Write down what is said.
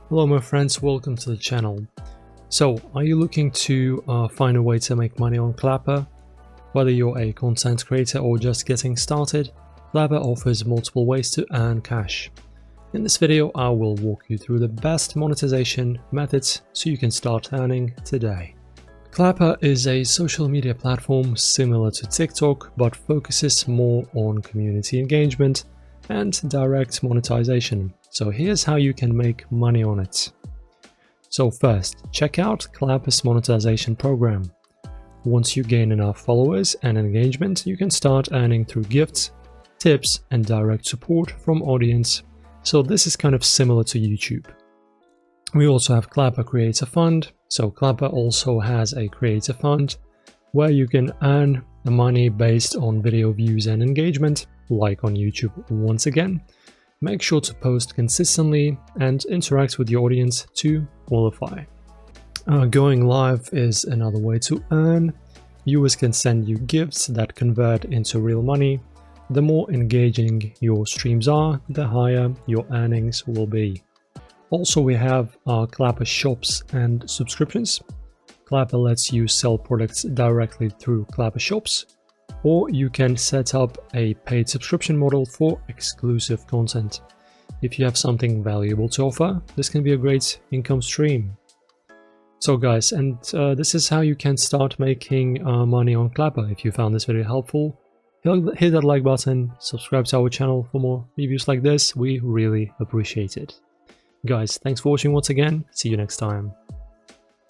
Hello my friends, welcome to the channel. So, are you looking to find a way to make money on Clapper? Whether you're a content creator or just getting started, Clapper offers multiple ways to earn cash. In this video, I will walk you through the best monetization methods so you can start earning today. Clapper is a social media platform similar to TikTok but focuses more on community engagement and direct monetization. So here's how you can make money on it. So first, check out Clapper's monetization program. Once you gain enough followers and engagement, you can start earning through gifts, tips, and direct support from audience. So this is kind of similar to YouTube. We also have Clapper Creator Fund. So Clapper also has a creator fund where you can earn the money based on video views and engagement, like on YouTube once again. Make sure to post consistently and interact with your audience to qualify. Going live is another way to earn. Viewers can send you gifts that convert into real money. The more engaging your streams are, the higher your earnings will be. Also, we have our Clapper shops and subscriptions. Clapper lets you sell products directly through Clapper shops, or you can set up a paid subscription model for exclusive content. If you have something valuable to offer, this can be a great income stream. So guys, and this is how you can start making money on Clapper. If you found this video helpful, hit that like button, subscribe to our channel for more reviews like this. We really appreciate it. Guys, thanks for watching once again. See you next time.